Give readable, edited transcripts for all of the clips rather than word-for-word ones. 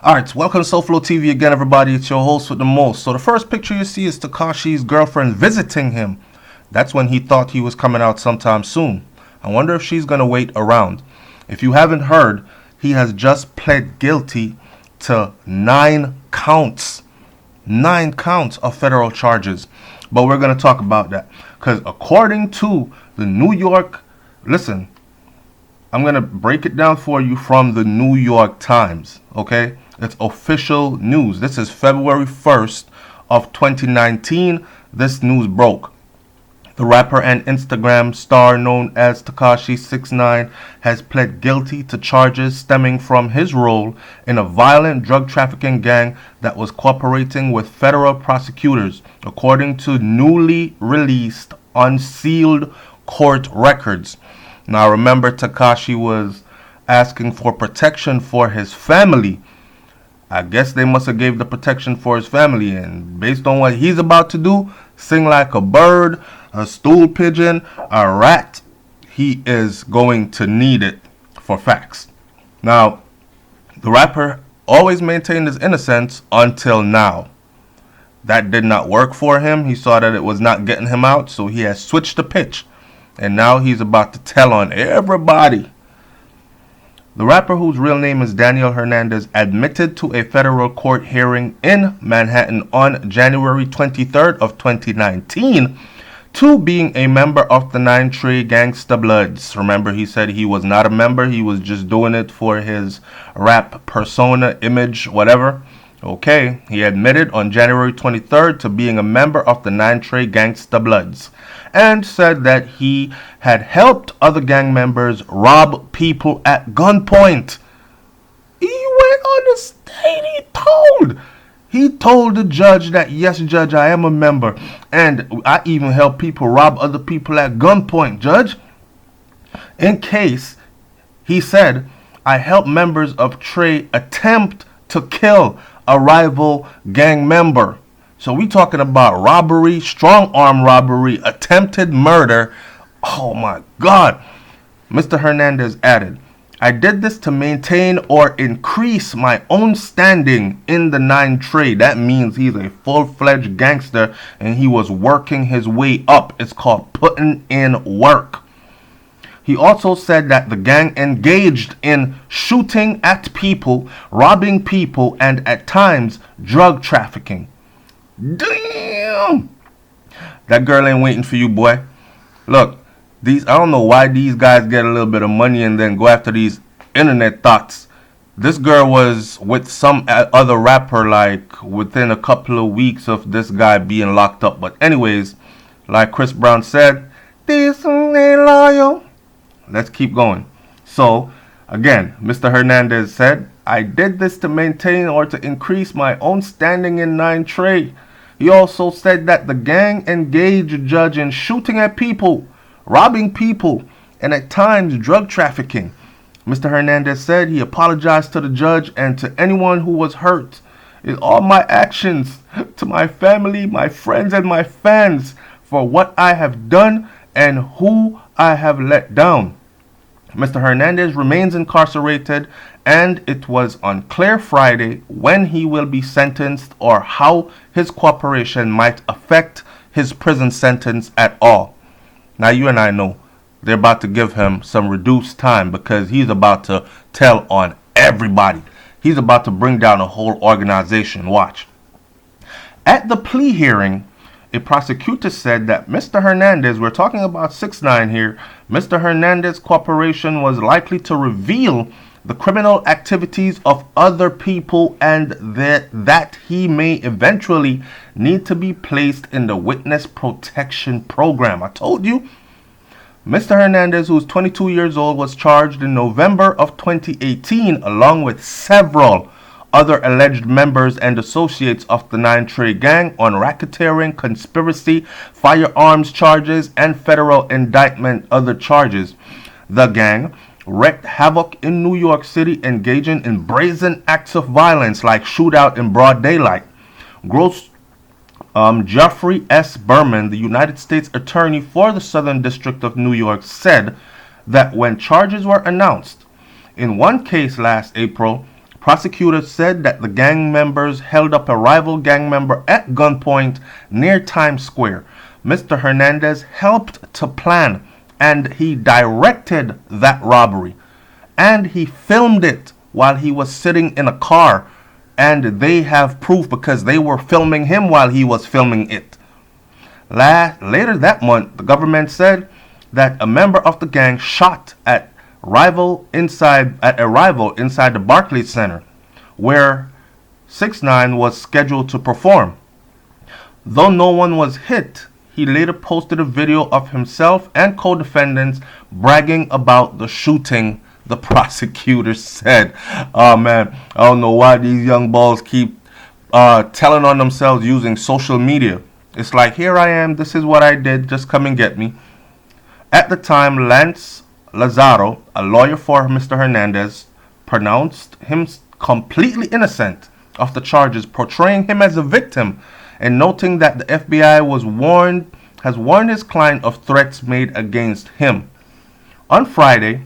Alright, welcome to SouFLoTV again, everybody. It's your host with the most. So the first picture you see is Tekashi's girlfriend visiting him. That's when he thought he was coming out sometime soon. I wonder if she's going to wait around. If you haven't heard, he has just pled guilty to 9 counts. 9 counts of federal charges. But we're going to talk about that. Because according to the New York... Listen, I'm going to break it down for you from the New York Times. Okay? It's official news. This is February 1st of 2019. This news broke. The rapper and Instagram star known as Tekashi 6ix9ine has pled guilty to charges stemming from his role in a violent drug trafficking gang that was cooperating with federal prosecutors, according to newly released unsealed court records. Now remember, Tekashi was asking for protection for his family. I guess they must have gave the protection for his family, and based on what he's about to do, sing like a bird, a stool pigeon, a rat, he is going to need it for facts. Now, the rapper always maintained his innocence until now. That did not work for him. He saw that it was not getting him out, so he has switched the pitch, and now he's about to tell on everybody. The rapper, whose real name is Daniel Hernandez, admitted to a federal court hearing in Manhattan on January 23rd of 2019 to being a member of the 9 Trey Gangsta Bloods. Remember, he said he was not a member. He was just doing it for his rap persona, image, whatever. Okay, he admitted on January 23rd to being a member of the 9 Trey Gangsta Bloods, and said that he had helped other gang members rob people at gunpoint. He went on the stage, he told the judge that, yes, judge, I am a member, and I even help people rob other people at gunpoint, judge. In case, he said, I helped members of Trey attempt to kill a rival gang member. So we talking about robbery, strong arm robbery, attempted murder. Oh my God. Mr. Hernandez added, I did this to maintain or increase my own standing in the 9 Trey. That means he's a full-fledged gangster and he was working his way up. It's called putting in work. He also said that the gang engaged in shooting at people, robbing people, and at times drug trafficking. Damn! That girl ain't waiting for you, boy. Look, I don't know why these guys get a little bit of money and then go after these internet thoughts. This girl was with some other rapper like within a couple of weeks of this guy being locked up. But anyways, like Chris Brown said, this ain't loyal. Let's keep going. So, again, Mr. Hernandez said, I did this to maintain or to increase my own standing in 9 Trey. He also said that the gang engaged judge in shooting at people, robbing people, and at times drug trafficking. Mr. Hernandez said he apologized to the judge and to anyone who was hurt. In all my actions, to my family, my friends, and my fans for what I have done and who I have let down. Mr. Hernandez remains incarcerated, and it was unclear Friday when he will be sentenced or how his cooperation might affect his prison sentence at all. Now you and I know they're about to give him some reduced time because he's about to tell on everybody. He's about to bring down a whole organization. Watch. At the plea hearing, a prosecutor said that Mr. Hernandez, we're talking about 6ix9ine here, Mr. Hernandez Corporation was likely to reveal the criminal activities of other people and that he may eventually need to be placed in the witness protection program. I told you. Mr. Hernandez, who is 22 years old, was charged in November of 2018 along with several other alleged members and associates of the 9 Trey gang on racketeering, conspiracy, firearms charges, and federal indictment other charges. The gang wreaked havoc in New York City, engaging in brazen acts of violence like shootout in broad daylight. Jeffrey S. Berman, the United States Attorney for the Southern District of New York, said that when charges were announced, in one case last April, Prosecutors said that the gang members held up a rival gang member at gunpoint near Times Square. Mr. Hernandez helped to plan and he directed that robbery. And he filmed it while he was sitting in a car. And they have proof because they were filming him while he was filming it. Later that month, the government said that a member of the gang shot at a rival inside the Barclays Center, where 6ix9ine was scheduled to perform. Though no one was hit, he later posted a video of himself and co-defendants bragging about the shooting, the prosecutors said. Oh man, I don't know why these young balls keep telling on themselves using social media. It's like, here I am, this is what I did, just come and get me. At the time, Lance Lazaro, a lawyer for Mr. Hernandez, pronounced him completely innocent of the charges, portraying him as a victim and noting that the FBI has warned his client of threats made against him. On Friday,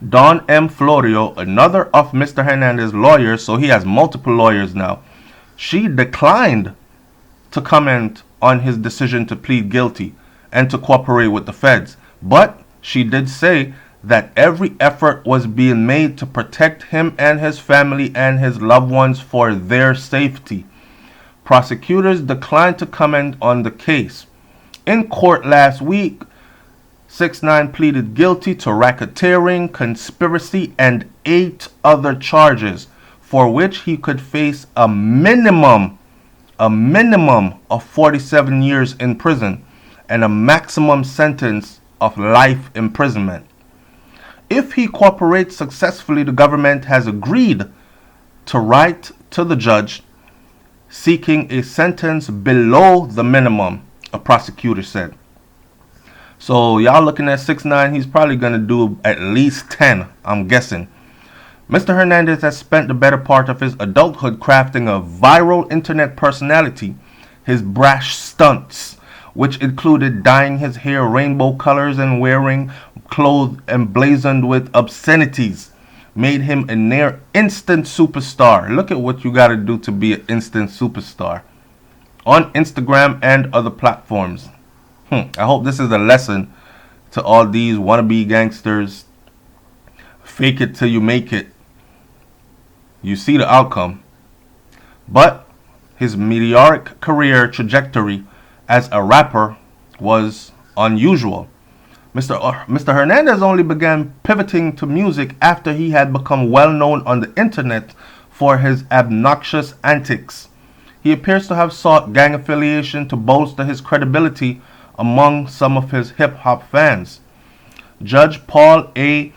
Dawn M. Florio, another of Mr. Hernandez's lawyers, so he has multiple lawyers now, she declined to comment on his decision to plead guilty and to cooperate with the feds. But she did say that every effort was being made to protect him and his family and his loved ones for their safety. Prosecutors declined to comment on the case. In court last week, 6ix9ine pleaded guilty to racketeering, conspiracy, and 8 other charges, for which he could face a minimum of 47 years in prison and a maximum sentence of life imprisonment. If he cooperates successfully, the government has agreed to write to the judge seeking a sentence below the minimum, a prosecutor said. So y'all looking at 6ix9ine, he's probably going to do at least 10, I'm guessing. Mr. Hernandez has spent the better part of his adulthood crafting a viral internet personality. His brash stunts, which included dyeing his hair rainbow colors and wearing clothes emblazoned with obscenities, made him a near instant superstar. Look at what you got to do to be an instant superstar on Instagram and other platforms. I hope this is a lesson to all these wannabe gangsters. Fake it till you make it. You see the outcome. But his meteoric career trajectory as a rapper was unusual. Mr. Hernandez only began pivoting to music after he had become well known on the internet for his obnoxious antics. He appears to have sought gang affiliation to bolster his credibility among some of his hip-hop fans. Judge Paul A.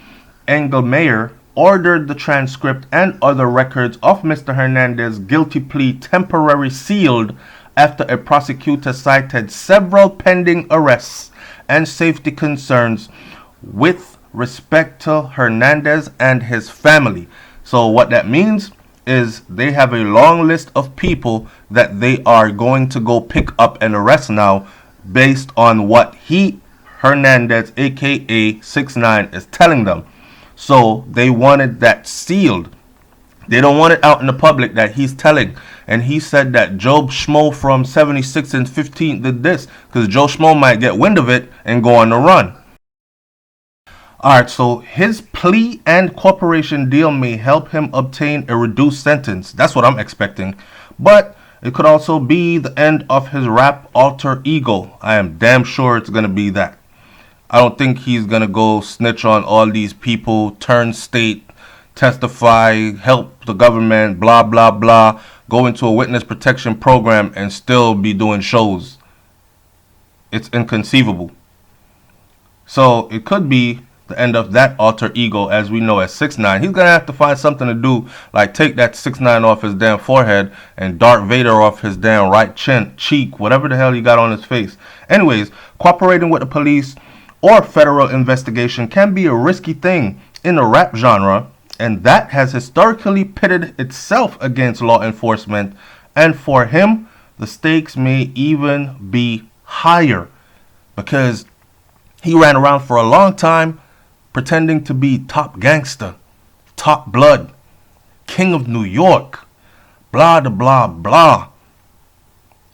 Engelmeyer ordered the transcript and other records of Mr. Hernandez's guilty plea temporarily sealed after a prosecutor cited several pending arrests and safety concerns with respect to Hernandez and his family. So what that means is they have a long list of people that they are going to go pick up and arrest now based on what Hernandez, aka 6ix9ine, is telling them. So they wanted that sealed. They don't want it out in the public that he's telling. And he said that Joe Schmo from 76 and 15 did this, because Joe Schmo might get wind of it and go on the run. Alright, so his plea and cooperation deal may help him obtain a reduced sentence. That's what I'm expecting. But it could also be the end of his rap alter ego. I am damn sure it's going to be that. I don't think he's going to go snitch on all these people, turn state, testify, help the government, blah, blah, blah, go into a witness protection program and still be doing shows. It's inconceivable. So it could be the end of that alter ego as we know as 6ix9ine. He's going to have to find something to do, like take that 6ix9ine off his damn forehead and Darth Vader off his damn right cheek, whatever the hell he got on his face. Anyways, cooperating with the police or federal investigation can be a risky thing in the rap genre, and that has historically pitted itself against law enforcement, and for him the stakes may even be higher because he ran around for a long time pretending to be top gangster, top blood, king of New York, blah, blah, blah, blah.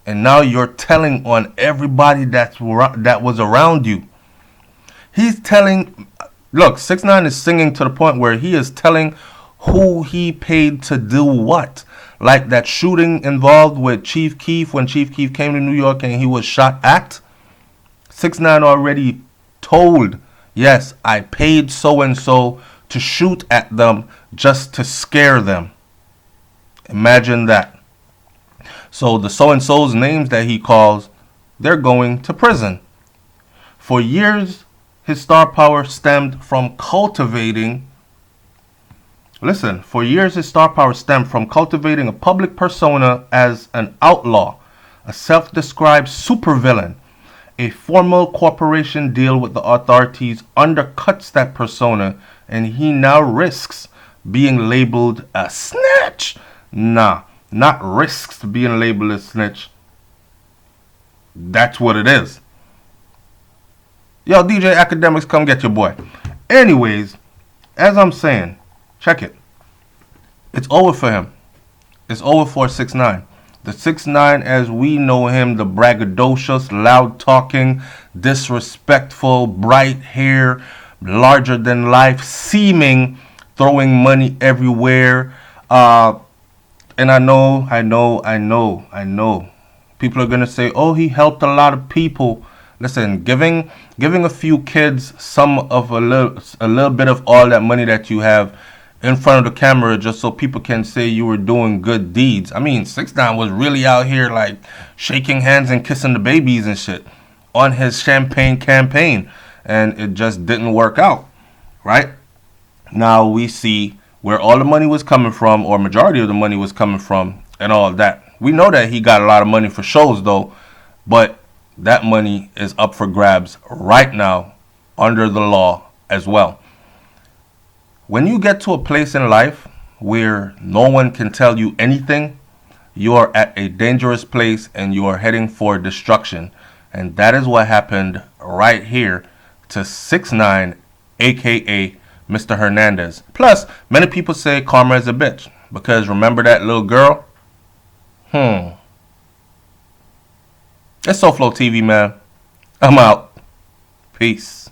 And now you're telling on everybody that was around you. He's telling, look, 6ix9ine is singing to the point where he is telling who he paid to do what. Like that shooting involved with Chief Keef when Chief Keef came to New York and he was shot at. 6ix9ine already told, yes, I paid so-and-so to shoot at them just to scare them. Imagine that. So the so-and-so's names that he calls, they're going to prison. For years, his star power stemmed from cultivating a public persona as an outlaw, a self-described supervillain. A formal corporation deal with the authorities undercuts that persona, and he now risks being labeled a snitch. Nah, not risks being labeled a snitch. That's what it is. Yo, DJ Academics, come get your boy. Anyways, as I'm saying, check it. It's over for him. It's over for 6ix9ine. The 6ix9ine as we know him, the braggadocious, loud-talking, disrespectful, bright hair, larger than life, seeming, throwing money everywhere. And I know. People are gonna say, "Oh, he helped a lot of people." Listen, giving a few kids a little bit of all that money that you have in front of the camera just so people can say you were doing good deeds. I mean, 6ix9ine was really out here like shaking hands and kissing the babies and shit on his champagne campaign, and it just didn't work out, right? Now we see where all the money was coming from, or majority of the money was coming from, and all of that. We know that he got a lot of money for shows though, but that money is up for grabs right now under the law as well. When you get to a place in life where no one can tell you anything, you are at a dangerous place and you are heading for destruction. And that is what happened right here to 6ix9ine, aka Mr. Hernandez. Plus, many people say karma is a bitch, because remember that little girl? It's SouFLoTV, man. I'm out. Peace.